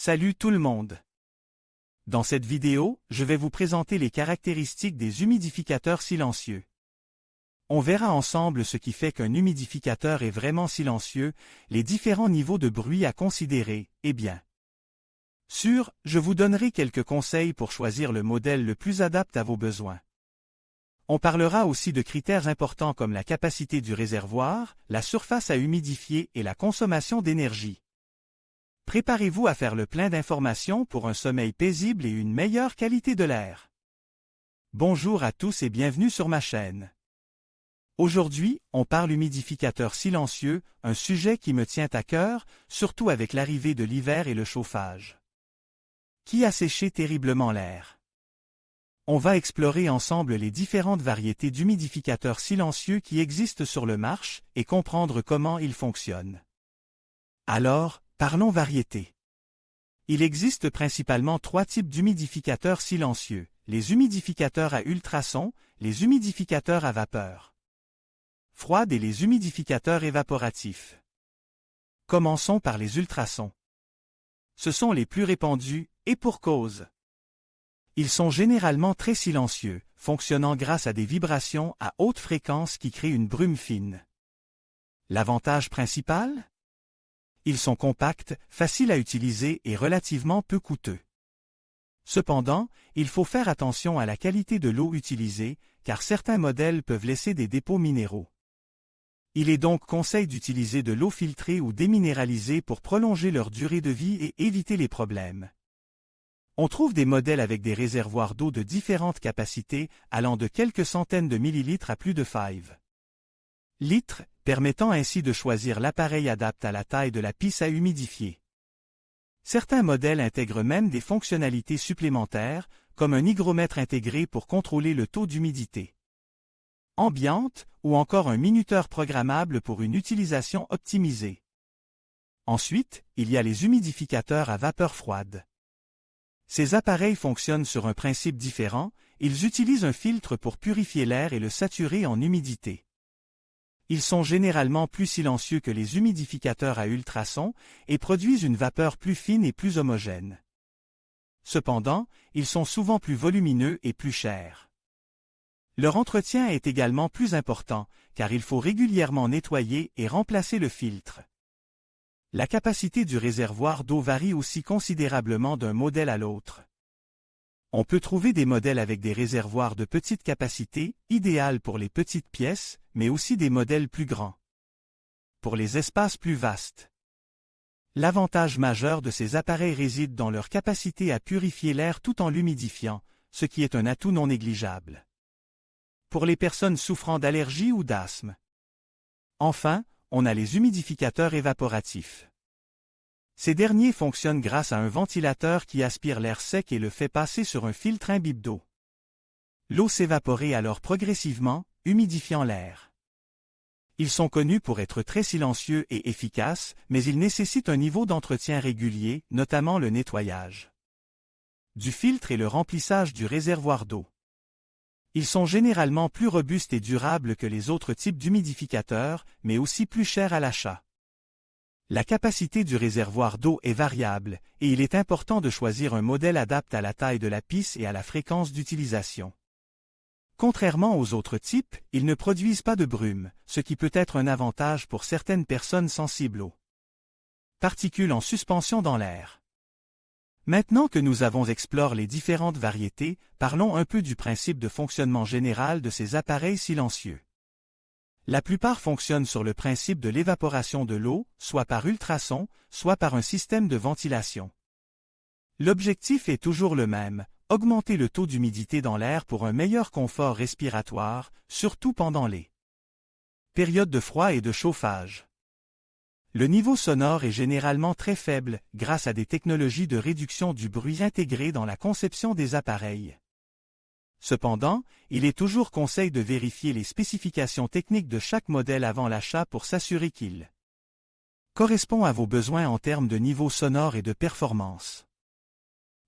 Salut tout le monde! Dans cette vidéo, je vais vous présenter les caractéristiques des humidificateurs silencieux. On verra ensemble ce qui fait qu'un humidificateur est vraiment silencieux, les différents niveaux de bruit à considérer, et bien sûr, je vous donnerai quelques conseils pour choisir le modèle le plus adapté à vos besoins. On parlera aussi de critères importants comme la capacité du réservoir, la surface à humidifier et la consommation d'énergie. Préparez-vous à faire le plein d'informations pour un sommeil paisible et une meilleure qualité de l'air. Bonjour à tous et bienvenue sur ma chaîne. Aujourd'hui, on parle humidificateur silencieux, un sujet qui me tient à cœur, surtout avec l'arrivée de l'hiver et le chauffage. Qui a séché terriblement l'air? On va explorer ensemble les différentes variétés d'humidificateurs silencieux qui existent sur le marché et comprendre comment ils fonctionnent. Alors, parlons variétés. Il existe principalement trois types d'humidificateurs silencieux, les humidificateurs à ultrasons, les humidificateurs à vapeur froide et les humidificateurs évaporatifs. Commençons par les ultrasons. Ce sont les plus répandus, et pour cause. Ils sont généralement très silencieux, fonctionnant grâce à des vibrations à haute fréquence qui créent une brume fine. L'avantage principal? Ils sont compacts, faciles à utiliser et relativement peu coûteux. Cependant, il faut faire attention à la qualité de l'eau utilisée, car certains modèles peuvent laisser des dépôts minéraux. Il est donc conseil d'utiliser de l'eau filtrée ou déminéralisée pour prolonger leur durée de vie et éviter les problèmes. On trouve des modèles avec des réservoirs d'eau de différentes capacités, allant de quelques centaines de millilitres à plus de 5 litres, permettant ainsi de choisir l'appareil adapté à la taille de la pisse à humidifier. Certains modèles intègrent même des fonctionnalités supplémentaires, comme un hygromètre intégré pour contrôler le taux d'humidité ambiante, ou encore un minuteur programmable pour une utilisation optimisée. Ensuite, il y a les humidificateurs à vapeur froide. Ces appareils fonctionnent sur un principe différent, ils utilisent un filtre pour purifier l'air et le saturer en humidité. Ils sont généralement plus silencieux que les humidificateurs à ultrasons et produisent une vapeur plus fine et plus homogène. Cependant, ils sont souvent plus volumineux et plus chers. Leur entretien est également plus important, car il faut régulièrement nettoyer et remplacer le filtre. La capacité du réservoir d'eau varie aussi considérablement d'un modèle à l'autre. On peut trouver des modèles avec des réservoirs de petite capacité, idéales pour les petites pièces, mais aussi des modèles plus grands, pour les espaces plus vastes. L'avantage majeur de ces appareils réside dans leur capacité à purifier l'air tout en l'humidifiant, ce qui est un atout non négligeable pour les personnes souffrant d'allergies ou d'asthme. Enfin, on a les humidificateurs évaporatifs. Ces derniers fonctionnent grâce à un ventilateur qui aspire l'air sec et le fait passer sur un filtre imbibe d'eau. L'eau s'évapore alors progressivement, humidifiant l'air. Ils sont connus pour être très silencieux et efficaces, mais ils nécessitent un niveau d'entretien régulier, notamment le nettoyage du filtre et le remplissage du réservoir d'eau. Ils sont généralement plus robustes et durables que les autres types d'humidificateurs, mais aussi plus chers à l'achat. La capacité du réservoir d'eau est variable, et il est important de choisir un modèle adapté à la taille de la pisse et à la fréquence d'utilisation. Contrairement aux autres types, ils ne produisent pas de brume, ce qui peut être un avantage pour certaines personnes sensibles aux particules en suspension dans l'air. Maintenant que nous avons exploré les différentes variétés, parlons un peu du principe de fonctionnement général de ces appareils silencieux. La plupart fonctionnent sur le principe de l'évaporation de l'eau, soit par ultrasons, soit par un système de ventilation. L'objectif est toujours le même, augmenter le taux d'humidité dans l'air pour un meilleur confort respiratoire, surtout pendant les périodes de froid et de chauffage. Le niveau sonore est généralement très faible, grâce à des technologies de réduction du bruit intégrées dans la conception des appareils. Cependant, il est toujours conseil de vérifier les spécifications techniques de chaque modèle avant l'achat pour s'assurer qu'il correspond à vos besoins en termes de niveau sonore et de performance.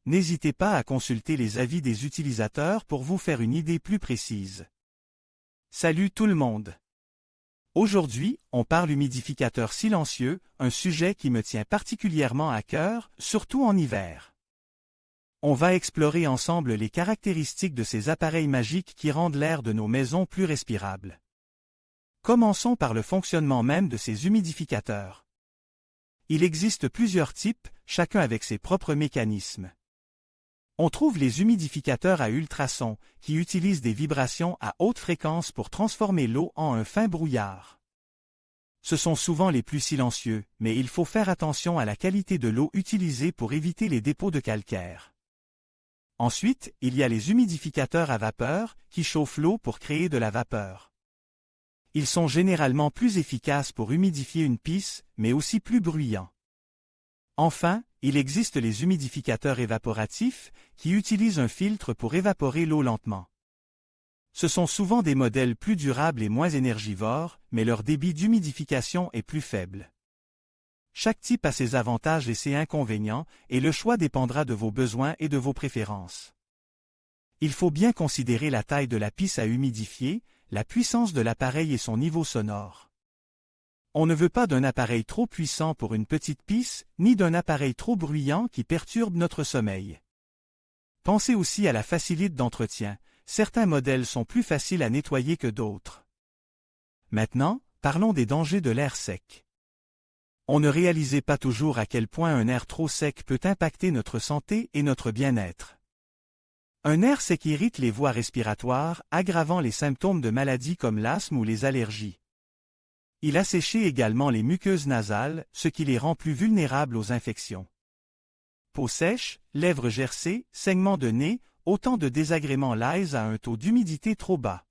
N'hésitez pas à consulter les avis des utilisateurs pour vous faire une idée plus précise. Salut tout le monde! Aujourd'hui, on parle humidificateur silencieux, un sujet qui me tient particulièrement à cœur, surtout en hiver. On va explorer ensemble les caractéristiques de ces appareils magiques qui rendent l'air de nos maisons plus respirable. Commençons par le fonctionnement même de ces humidificateurs. Il existe plusieurs types, chacun avec ses propres mécanismes. On trouve les humidificateurs à ultrasons, qui utilisent des vibrations à haute fréquence pour transformer l'eau en un fin brouillard. Ce sont souvent les plus silencieux, mais il faut faire attention à la qualité de l'eau utilisée pour éviter les dépôts de calcaire. Ensuite, il y a les humidificateurs à vapeur, qui chauffent l'eau pour créer de la vapeur. Ils sont généralement plus efficaces pour humidifier une pisse, mais aussi plus bruyants. Enfin, il existe les humidificateurs évaporatifs, qui utilisent un filtre pour évaporer l'eau lentement. Ce sont souvent des modèles plus durables et moins énergivores, mais leur débit d'humidification est plus faible. Chaque type a ses avantages et ses inconvénients, et le choix dépendra de vos besoins et de vos préférences. Il faut bien considérer la taille de la pisse à humidifier, la puissance de l'appareil et son niveau sonore. On ne veut pas d'un appareil trop puissant pour une petite pisse, ni d'un appareil trop bruyant qui perturbe notre sommeil. Pensez aussi à la facilité d'entretien. Certains modèles sont plus faciles à nettoyer que d'autres. Maintenant, parlons des dangers de l'air sec. On ne réalisait pas toujours à quel point un air trop sec peut impacter notre santé et notre bien-être. Un air sec irrite les voies respiratoires, aggravant les symptômes de maladies comme l'asthme ou les allergies. Il asséchait également les muqueuses nasales, ce qui les rend plus vulnérables aux infections. Peau sèche, lèvres gercées, saignements de nez, autant de désagréments liés à un taux d'humidité trop bas.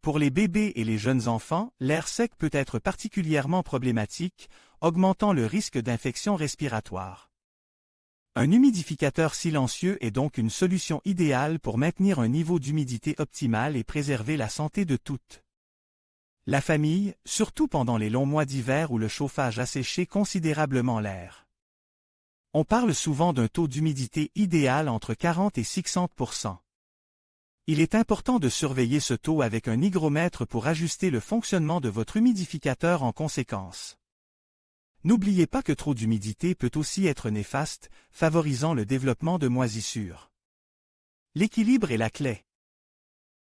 Pour les bébés et les jeunes enfants, l'air sec peut être particulièrement problématique, augmentant le risque d'infection respiratoire. Un humidificateur silencieux est donc une solution idéale pour maintenir un niveau d'humidité optimal et préserver la santé de toutes. La famille, surtout pendant les longs mois d'hiver où le chauffage asséchait considérablement l'air. On parle souvent d'un taux d'humidité idéal entre 40 et 60%. Il est important de surveiller ce taux avec un hygromètre pour ajuster le fonctionnement de votre humidificateur en conséquence. N'oubliez pas que trop d'humidité peut aussi être néfaste, favorisant le développement de moisissures. L'équilibre est la clé.